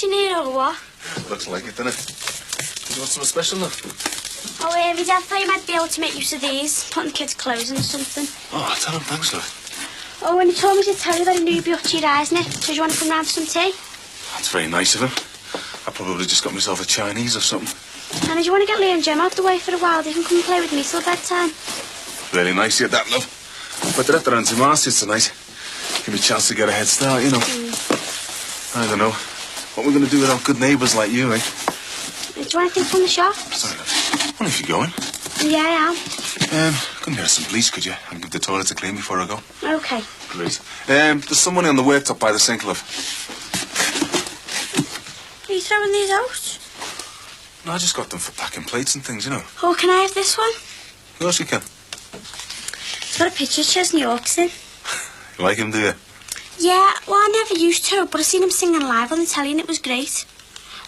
watching here or what? Looks like it, doesn't it? You want something special now? Oh, my dad thought you might be able to make use of these. Putting the kids' clothes in or something. Oh, tell him thanks, love. Oh, and he told me to tell you that he knew you'd be up to your eyes in it. So do you want to come round for some tea? That's very nice of him. I probably just got myself a Chinese or something. And do you want to get Lee and Jim out the way for a while? They can come and play with me till bedtime. Really nice of you, that, love. But they're at their Auntie Marcy's tonight. Give me a chance to get a head start, you know. I don't know. What we're going to do without good neighbours like you, eh? Do you want anything from the shop? Sorry, love. Well, if you're going. Yeah, I am. Come get us some bleach, could you? And give the toilets a clean before I go. OK. Great. There's some money on the worktop by the sink, love. Are you throwing these out? No, I just got them for packing plates and things, you know. Oh, can I have this one? Of course you can. It's got a picture of Chesney Hawkes in. You like him, do you? Yeah, well, I never used to, but I seen him singing live on the telly and it was great.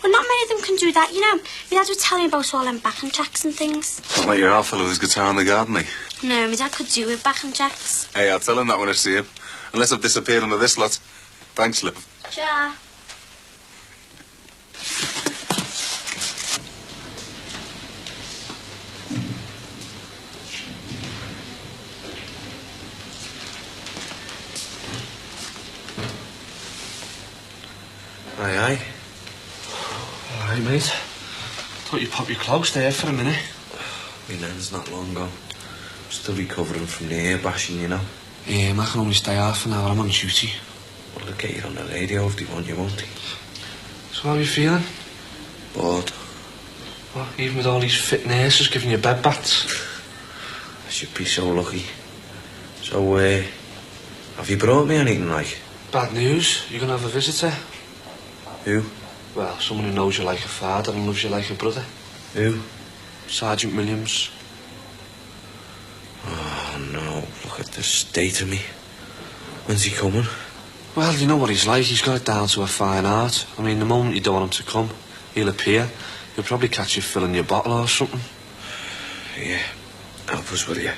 Well, not many of them can do that, you know. My dad would tell me about all them backing tracks and things. Not like your half fellow whose guitar in the garden, eh? No, my dad could do with backing tracks. Hey, I'll tell him that when I see him. Unless I've disappeared under this lot. Thanks, love. Sure. Aye, aye. All right, mate. Thought you'd pop your clogs there for a minute. My nan's not long gone. Still recovering from the air bashing, you know. Yeah, I can only stay half an hour. I'm on duty. Well, they'll get you on the radio if they want you, won't they? So how are you feeling? Bored. Well, even with all these fit nurses giving you bed baths? I should be so lucky. So, have you brought me anything, like? Bad news. You're going to have a visitor. Who? Well, someone who knows you like a father and loves you like a brother. Who? Sergeant Williams. Oh, no. Look at the state of me. When's he coming? Well, you know what he's like. He's got it down to a fine art. I mean, the moment you don't want him to come, he'll appear. He'll probably catch you filling your bottle or something. Yeah. Help us with you.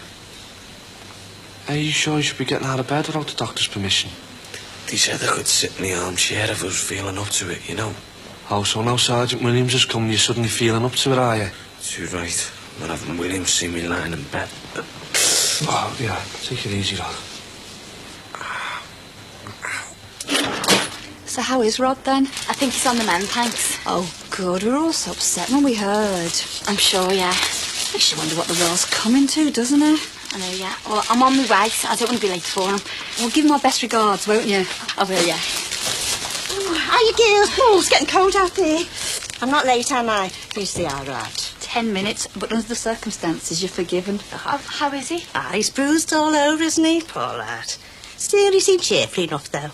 Are you sure you should be getting out of bed without the doctor's permission? They said I could sit in the armchair if I was feeling up to it, you know. Oh, so now Sergeant Williams has come and you're suddenly feeling up to it, are you? Too right. I'm having Williams see me lying in bed. Oh, yeah. Take it easy, lad. So how is Rod, then? I think he's on the mend, thanks. Oh, good. We were all so upset when we heard. I'm sure, yeah. Makes you wonder what the world's coming to, doesn't it? I know, yeah. Well, I'm on my way. I don't want to be late for him. Well, give him our best regards, won't you? I will, yeah. How you girls? Oh, it's getting cold out there. I'm not late, am I? He's the all right. 10 minutes, but under the circumstances, you're forgiven. How is he? Ah, he's bruised all over, isn't he? Poor lad. Still, he seems cheerful enough, though.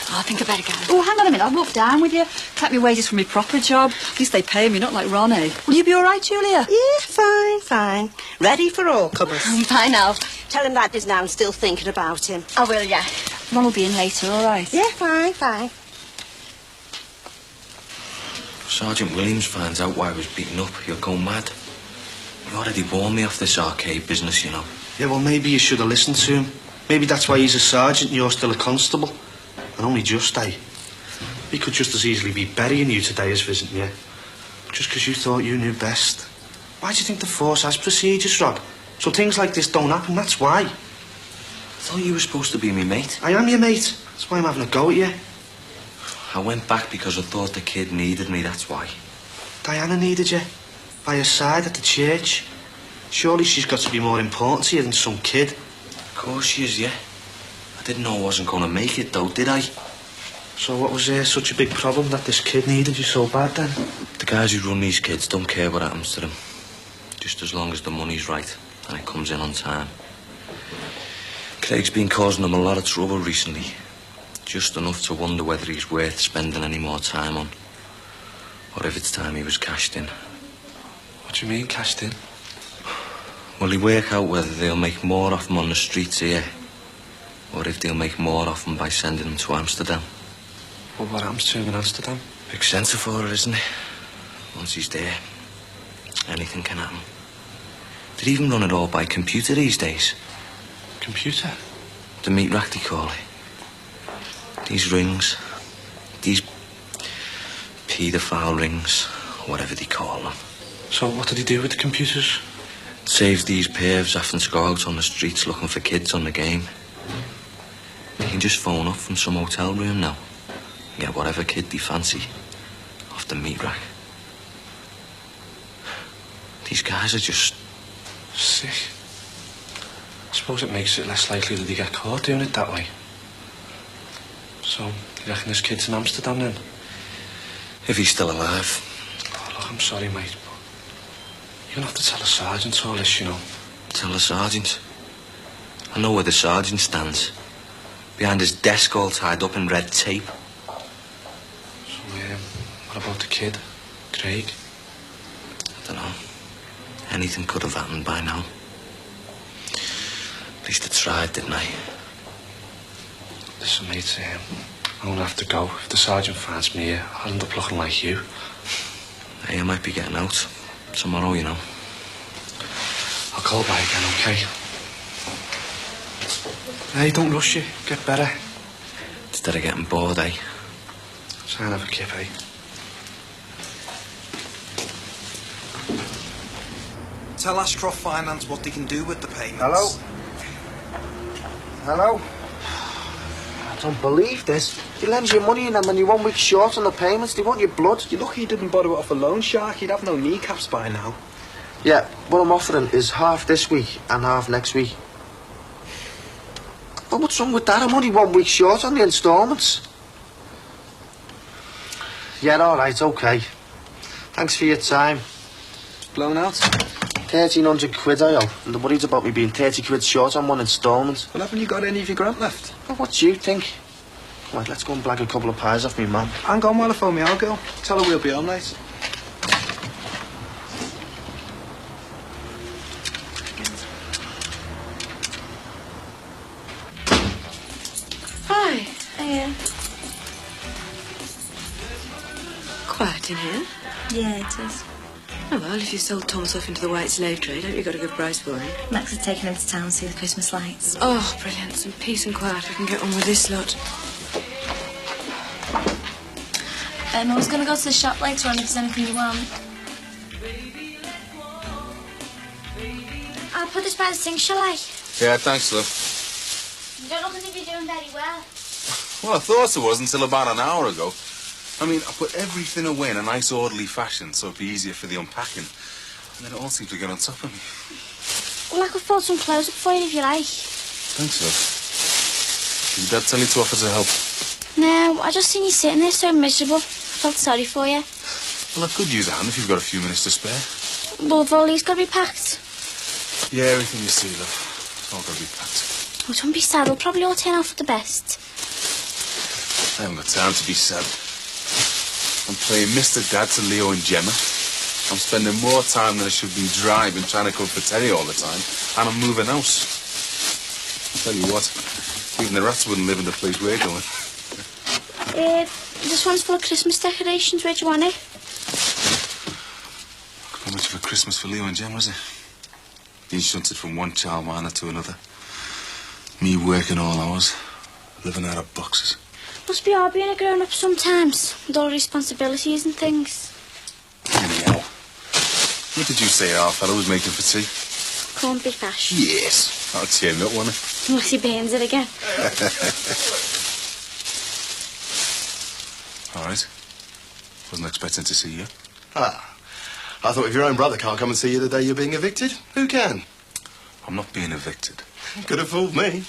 Oh, I think I better go. Oh, hang on a minute. I'll walk down with you. Collect my wages from my proper job. At least they pay me, not like Ronnie. Will you be all right, Julia? Yeah, fine, fine. Ready for all comers. Bye now. Tell him that is now I'm still thinking about him. I will, yeah. Ron will be in later, all right? Yeah, fine, fine. Sergeant Williams finds out why I was beaten up. He'll go mad. He already warned me off this arcade business, you know. Yeah, well, maybe you should have listened to him. Maybe that's why he's a sergeant and you're still a constable. And only just, eh? He could just as easily be burying you today as visiting you. Just because you thought you knew best. Why do you think the force has procedures, Rod? So things like this don't happen, that's why. I thought you were supposed to be my mate. I am your mate. That's why I'm having a go at you. I went back because I thought the kid needed me, that's why. Diana needed you. By her side at the church. Surely she's got to be more important to you than some kid. Of course she is, yeah. I didn't know I wasn't going to make it, though, did I? So what was such a big problem that this kid needed you so bad, then? The guys who run these kids don't care what happens to them. Just as long as the money's right and it comes in on time. Craig's been causing them a lot of trouble recently. Just enough to wonder whether he's worth spending any more time on. Or if it's time he was cashed in. What do you mean, cashed in? Will he work out whether they'll make more off him on the streets here, or if they'll make more off him by sending him to Amsterdam? Well, what happens to him in Amsterdam? Big centre for it, isn't it? Once he's there, anything can happen. They even run it all by computer these days. Computer? The meat rack, they call it. These rings, these paedophile rings, whatever they call them. So what did he do with the computers? Saves these pervs having to go out on the streets looking for kids on the game. They can just phone up from some hotel room now and get whatever kid they fancy off the meat rack. These guys are just sick. I suppose it makes it less likely that they get caught doing it that way. So, you reckon this kid's in Amsterdam then? If he's still alive. Oh, look, I'm sorry, mate, but you're gonna have to tell the sergeant all this, you know. Tell the sergeant. I know where the sergeant stands. Behind his desk all tied up in red tape. So, what about the kid? Craig? I don't know. Anything could have happened by now. At least I tried, didn't I? Listen, mate, I'm gonna have to go. If the sergeant finds me here, I'll end up looking like you. Hey, I might be getting out tomorrow, you know. I'll call by again, okay? Hey, don't rush it. Get better. Instead of getting bored, eh? Sign of a kip, eh? Tell Ashcroft Finance what they can do with the payments. Hello? Hello? I don't believe this. He lends you money and then when you're 1 week short on the payments, they want your blood. You're lucky he didn't borrow it off a loan shark. He'd have no kneecaps by now. Yeah, what I'm offering is half this week and half next week. But what's wrong with that? I'm only 1 week short on the instalments. Yeah, all right, okay. Thanks for your time. Blown out? 1,300 quid I owe, and they're worried about me being 30 quid short on one instalment. Well, haven't you got any of your grant left? Well, what do you think? Right, let's go and blag a couple of pies off me, man. Hang on while I phone me out, girl. Tell her we'll be home late. Hi. Hiya. Quiet in here. Yeah, it is. Oh, well, if you sold Thomas off into the white slave trade, hope you got a good price for him. Max has taken him to town to see the Christmas lights. Oh, brilliant. Some peace and quiet. We can get on with this lot. I was going to go to the shop later on if there's anything you want. I'll put this by the sink, shall I? Yeah, thanks, love. You don't look as if you're doing very well. Well, I thought it was until about an hour ago. I mean, I put everything away in a nice orderly fashion so it'd be easier for the unpacking. And then it all seemed to get on top of me. Well, I could fold some clothes up for you if you like. Thanks, love. Did your dad tell you to offer to help? No, I just seen you sitting there so miserable. I felt sorry for you. Well, I could use a hand if you've got a few minutes to spare. Well, have all these got to be packed? Yeah, everything you see, love. It's all got to be packed. Oh, don't be sad. They'll probably all turn out for the best. I haven't got time to be sad. I'm playing Mr. Dad to Leo and Gemma. I'm spending more time than I should be driving, trying to cook for Terry all the time. And I'm moving house. I'll tell you what, even the rats wouldn't live in the place we're going. This one's full of Christmas decorations. Where do you want it? How much of a Christmas for Leo and Gemma, is it? Being shunted from one childminder to another. Me working all hours, living out of boxes. Must be hard being a grown-up sometimes, with all the responsibilities and things. Anyhow, what did you say our fellow was making for tea? Corned beef hash. Yes. That'll cheer me up, won't it? Unless he burns it again. All right. Wasn't expecting to see you. Ah, I thought if your own brother can't come and see you the day you're being evicted, who can? I'm not being evicted. Could have fooled me.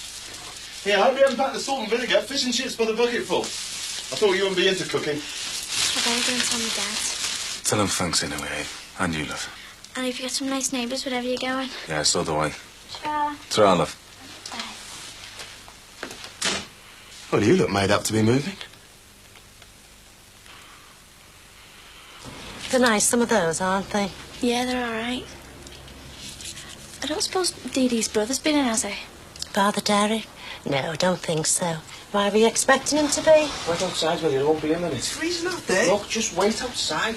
Yeah, I hope you haven't packed the salt and vinegar. Fish and chips by the bucketful. I thought you wouldn't be into cooking. I better go and tell my dad. Tell him thanks anyway, eh? And you, love. And if you get some nice neighbours wherever you're going. Yeah, so do I. Ciao. Ta-ra, love. Well, you look made up to be moving. They're nice, some of those, aren't they? Yeah, they're all right. I don't suppose Dee Dee's brother's been in, has he? Father Derek? No, don't think so. Why were you expecting him to be? Wait outside, will you? It won't be a minute. It's freezing out there. Look, just wait outside.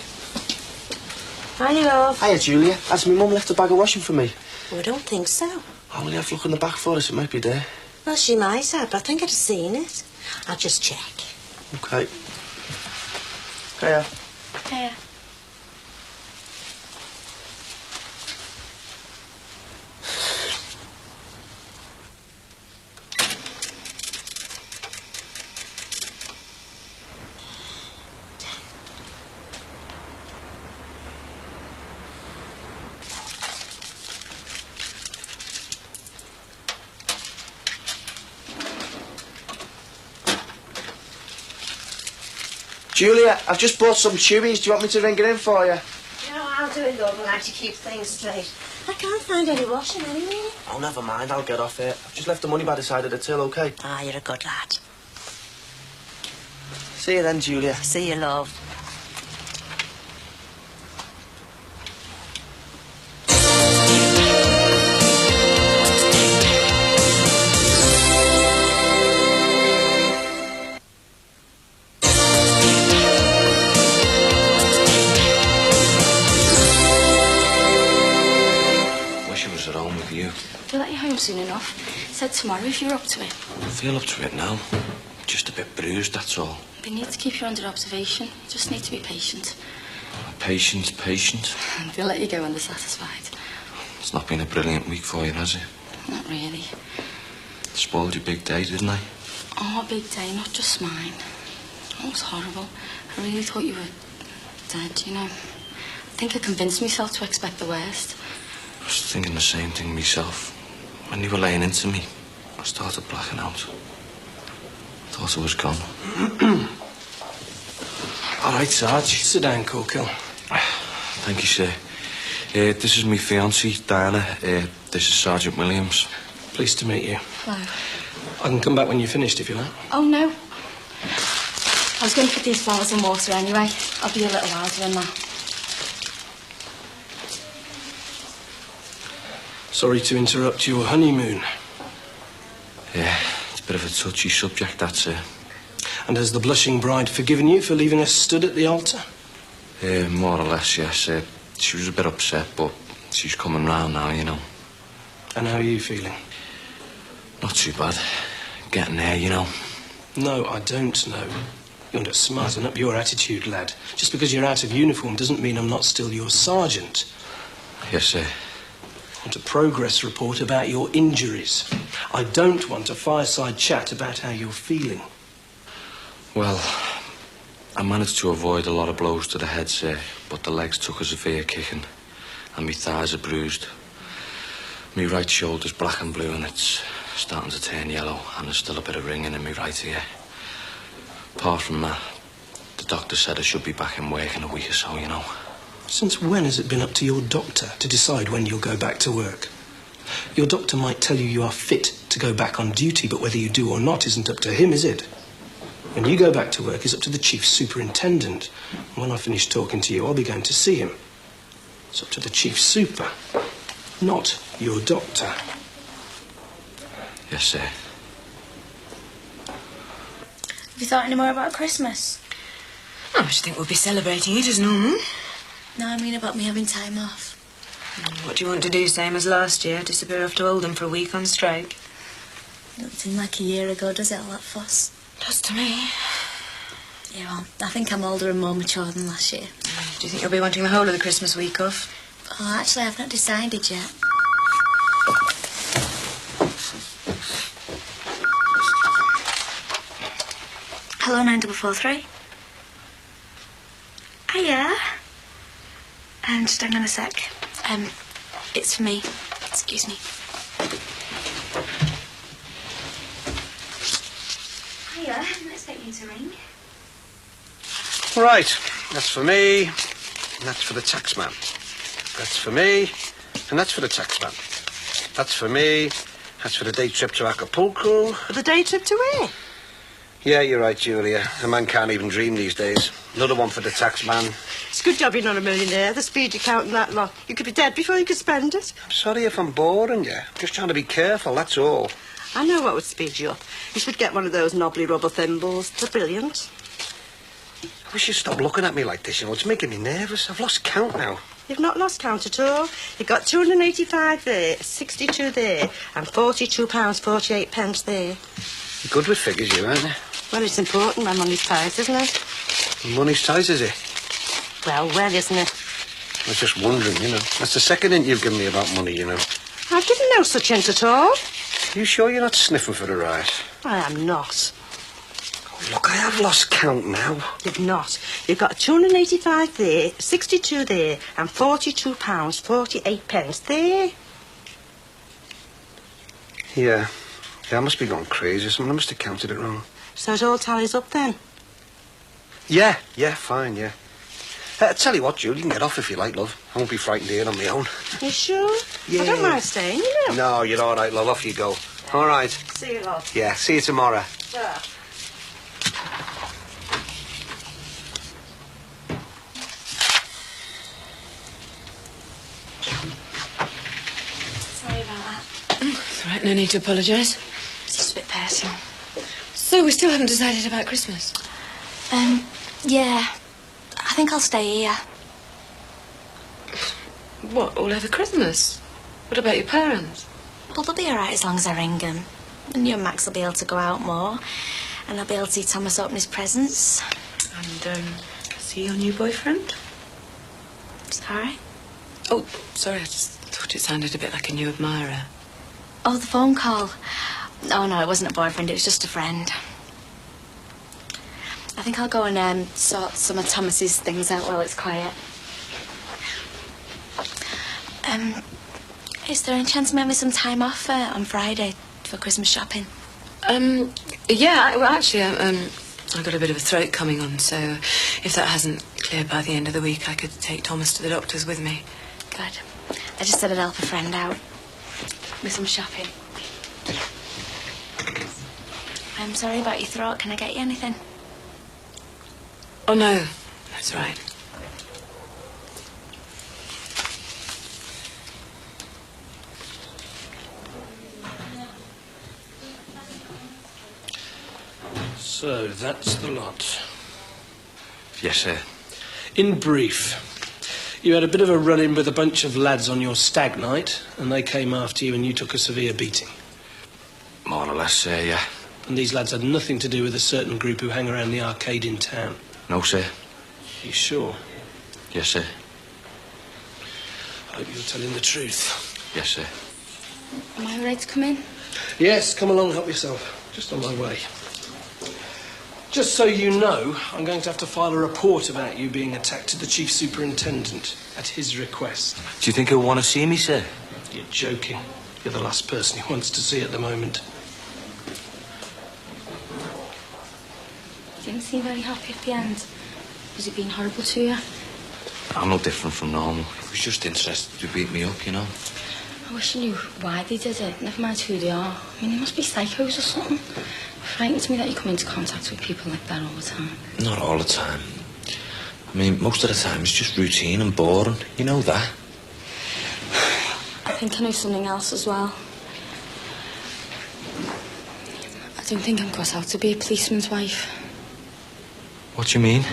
Hi, love. Hiya, Julia. Has my mum left a bag of washing for me? Oh, I don't think so. Oh, will you have a look in the back for us? It might be there. Well, she might have, but I think I'd have seen it. I'll just check. Okay. Hiya. Here. Julia, I've just bought some chewies. Do you want me to ring it in for you? No, I'll do it, love. I like to keep things straight. I can't find any washing anywhere. Oh, never mind. I'll get off it. I've just left the money by the side of the till, OK? Ah, you're a good lad. See you then, Julia. See you, love. At home with you. We'll let you home soon enough. Said tomorrow if you're up to it. I feel up to it now. Just a bit bruised, that's all. We need to keep you under observation. Just need to be patient. Patient. And we'll let you go when they're satisfied. It's not been a brilliant week for you, has it? Not really. Spoiled your big day, didn't I? Oh, a big day, not just mine. Oh, it was horrible. I really thought you were dead, you know. I think I convinced myself to expect the worst. I was thinking the same thing myself. When you were laying into me, I started blacking out. Thought I was gone. All right, Sarge. Sit down, Corkill. Thank you, sir. This is my fiancée, Diana. This is Sergeant Williams. Pleased to meet you. Hello. I can come back when you're finished, if you like. Oh, no. I was going to put these flowers in water anyway. I'll be a little while doing that. Sorry to interrupt your honeymoon. Yeah, it's a bit of a touchy subject, that, sir. And has the blushing bride forgiven you for leaving us stood at the altar? More or less, yes. She was a bit upset, but she's coming round now, you know. And how are you feeling? Not too bad. Getting there, you know. No, I don't know. You want to smarten up your attitude, lad. Just because you're out of uniform doesn't mean I'm not still your sergeant. Yes, sir. I want a progress report about your injuries. I don't want a fireside chat about how you're feeling. Well, I managed to avoid a lot of blows to the head, sir, but the legs took a severe kicking, and my thighs are bruised. My right shoulder's black and blue, and it's starting to turn yellow, and there's still a bit of ringing in my right ear. Apart from that, the doctor said I should be back in work in a week or so, you know. Since when has it been up to your doctor to decide when you'll go back to work? Your doctor might tell you you are fit to go back on duty, but whether you do or not isn't up to him, is it? When you go back to work, it's up to the chief superintendent. And when I finish talking to you, I'll be going to see him. It's up to the chief super, not your doctor. Yes, sir. Have you thought any more about Christmas? I should think we'll be celebrating it as normal. No, I mean about me having time off. What do you want to do, same as last year? Disappear off to Oldham for a week on strike? Doesn't seem like a year ago, does it, all that fuss? Does to me. Yeah, well, I think I'm older and more mature than last year. Do you think you'll be wanting the whole of the Christmas week off? Oh, actually, I've not decided yet. Hello, 9443. Hiya. Just hang on a sec. It's for me. Excuse me. Hiya, didn't expect you to ring. Right, that's for me, and that's for the taxman. That's for me, and that's for the taxman. That's for me, that's for the day trip to Acapulco. The day trip to where? Yeah, you're right, Julia. A man can't even dream these days. Another one for the taxman. It's a good job you're not a millionaire. The speed you're counting that lot. You could be dead before you could spend it. I'm sorry if I'm boring you. I'm just trying to be careful, that's all. I know what would speed you up. You should get one of those knobbly rubber thimbles. They're brilliant. I wish you'd stop looking at me like this, you know. It's making me nervous. I've lost count now. You've not lost count at all. You've got 285 there, 62 there, and £42.48 pence there. You're good with figures, you, aren't you? Well, it's important when money's tight, isn't it? Money's tight, is it? Well, isn't it? I was just wondering, you know. That's the second hint you've given me about money, you know. I've given no such hint at all. You sure you're not sniffing for the right? I am not. Look, I have lost count now. You've not. You've got 285 there, 62 there, and £42.48 there. Yeah, I must be going crazy. Someone must have counted it wrong. So it all tallies up then? Yeah, fine, yeah. Tell you what, Jude, you can get off if you like, love. I won't be frightened here on my own. You sure? Yeah. I don't mind staying, you know. No, you're all right, love. Off you go. All right. See you, love. Yeah, see you tomorrow. Yeah. Sorry about that. It's all right, no need to apologise. It's just a bit personal. So we still haven't decided about Christmas? Yeah. I think I'll stay here. What, all over Christmas? What about your parents? Well, they'll be all right as long as I ring them. And you and Max will be able to go out more. And I'll be able to see Thomas open his presents. And, see your new boyfriend? Is that all right? Oh, sorry, I just thought it sounded a bit like a new admirer. Oh, the phone call. Oh, no, it wasn't a boyfriend. It was just a friend. I think I'll go and sort some of Thomas's things out while it's quiet. Is there any chance of me having some time off on Friday for Christmas shopping? Yeah, well, actually, I've got a bit of a throat coming on, so if that hasn't cleared by the end of the week, I could take Thomas to the doctor's with me. Good. I just said I'd help a friend out with some shopping. I'm sorry about your throat. Can I get you anything? Oh, no. That's all right. So, that's the lot. Yes, sir. In brief, you had a bit of a run-in with a bunch of lads on your stag night, and they came after you and you took a severe beating. More or less, sir, yeah. And these lads had nothing to do with a certain group who hang around the arcade in town. No, sir. You sure? Yes, sir. I hope you're telling the truth. Yes, sir. Am I all right to come in? Yes, come along, help yourself. Just on my way. Just so you know, I'm going to have to file a report about you being attacked to the Chief Superintendent at his request. Do you think he'll want to see me, sir? You're joking. You're the last person he wants to see at the moment. You didn't seem very happy at the end. Was he being horrible to you? I'm no different from normal. He was just interested to beat me up, you know. I wish you knew why they did it, never mind who they are. I mean, they must be psychos or something. It frightens me that you come into contact with people like that all the time. Not all the time. I mean, most of the time it's just routine and boring. You know that. I think I know something else as well. I don't think I'm cut out to be a policeman's wife. What do you mean?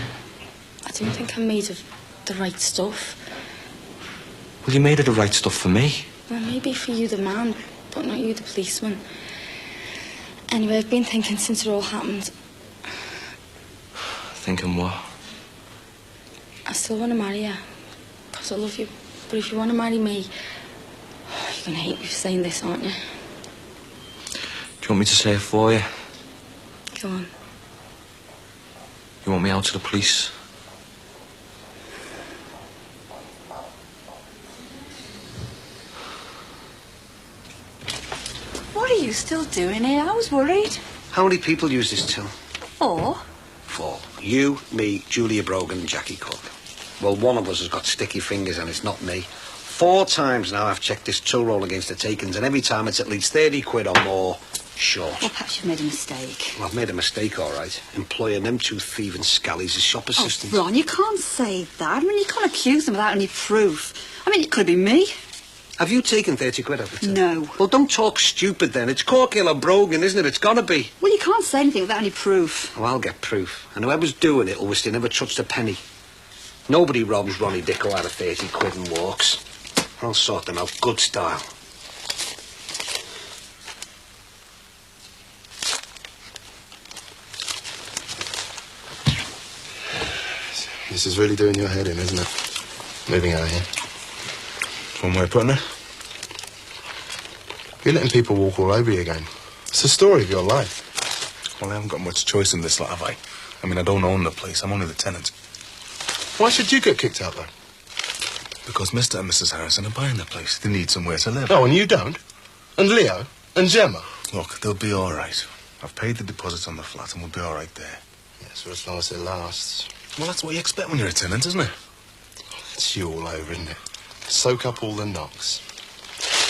I don't think I'm made of the right stuff. Well, you made of the right stuff for me. Well, maybe for you, the man, but not you, the policeman. Anyway, I've been thinking since it all happened. Thinking what? I still want to marry you, because I love you. But if you want to marry me, you're going to hate me for saying this, aren't you? Do you want me to say it for you? Go on. You want me out to the police? What are you still doing here? I was worried. How many people use this till? 4? 4. You, me, Julia Brogan and Jackie Cook. Well, one of us has got sticky fingers and it's not me. 4 times now I've checked this till roll against the takings, and every time it's at least 30 quid or more short. Well, perhaps you've made a mistake. Well, I've made a mistake, all right, employing them 2 thieving scallies as shop assistants. Oh, Ron, you can't say that. I mean, you can't accuse them without any proof. I mean, it could have been me. Have you taken 30 quid out of it? No. Well, don't talk stupid then. It's Corkill or Brogan, isn't it? It's gotta be. Well, you can't say anything without any proof. Oh, I'll get proof. And whoever's doing it will wish they never touched a penny. Nobody robs Ronnie Dicko out of 30 quid and walks. I'll sort them out good style. This is really doing your head in, isn't it? Moving out here. One way of putting it. You're letting people walk all over you again. It's the story of your life. Well, I haven't got much choice in this lot, have I? I mean, I don't own the place. I'm only the tenant. Why should you get kicked out, though? Because Mr. and Mrs. Harrison are buying the place. They need somewhere to live. Oh, and you don't? And Leo? And Gemma? Look, they'll be all right. I've paid the deposits on the flat and we'll be all right there. Yes, for as long as it lasts. Well, that's what you expect when you're a tenant, isn't it? It's you all over, isn't it? Soak up all the knocks.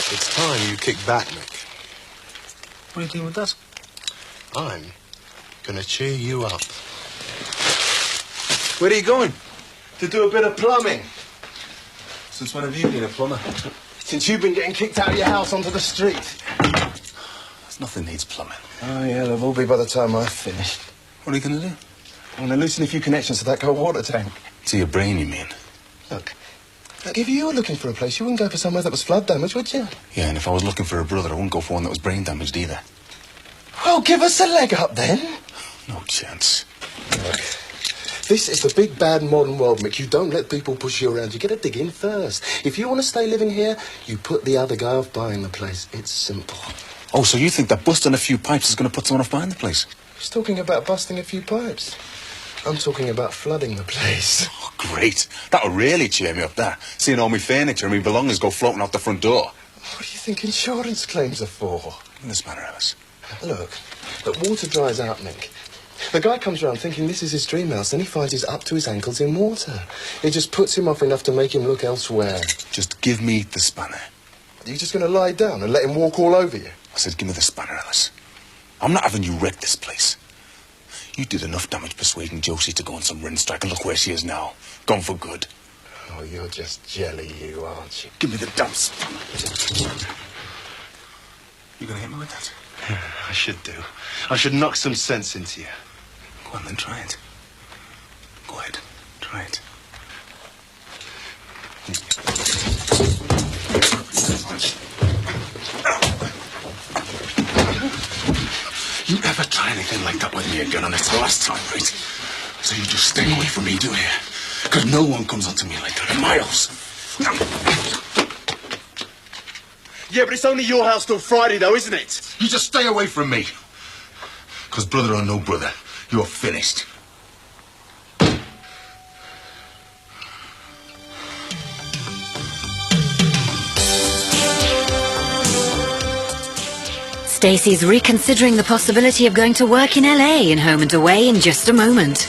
It's time you kick back, Mick. What are you doing with that? I'm gonna cheer you up. Where are you going? To do a bit of plumbing. Since when have you been a plumber? Since you've been getting kicked out of your house onto the street. Nothing needs plumbing. Oh, yeah, there will be by the time I've finished. What are you going to do? I'm going to loosen a few connections to that cold water tank. To your brain, you mean? Look, if you were looking for a place, you wouldn't go for somewhere that was flood damaged, would you? Yeah, and if I was looking for a brother, I wouldn't go for one that was brain damaged either. Well, give us a leg up, then. No chance. Look, this is the big, bad modern world, Mick. You don't let people push you around. You get to dig in first. If you want to stay living here, you put the other guy off buying the place. It's simple. Oh, so you think that busting a few pipes is going to put someone off buying the place? He's talking about busting a few pipes. I'm talking about flooding the place. Oh, great. That'll really cheer me up there. Seeing all my furniture and my belongings go floating out the front door. What do you think insurance claims are for? In this manner, Alice. Look, the water dries out, Mick. The guy comes round thinking this is his dream house, then he finds he's up to his ankles in water. It just puts him off enough to make him look elsewhere. Just give me the spanner. Are you just going to lie down and let him walk all over you? I said, give me the spanner, Alice. I'm not having you wreck this place. You did enough damage persuading Josie to go on some rinse strike, and look where she is now. Gone for good. Oh, you're just jelly, you, aren't you? Give me the damn spanner. You going to hit me with that? I should do. I should knock some sense into you. Go on, then, try it. Go ahead, try it. You ever try anything like that with me again, and it's the last time, right? So you just stay away from me, do you? Because no one comes onto me like that in my house. Yeah, but it's only your house till Friday, though, isn't it? You just stay away from me. Because brother or no brother, you're finished. Stacey's reconsidering the possibility of going to work in LA in Home and Away in just a moment.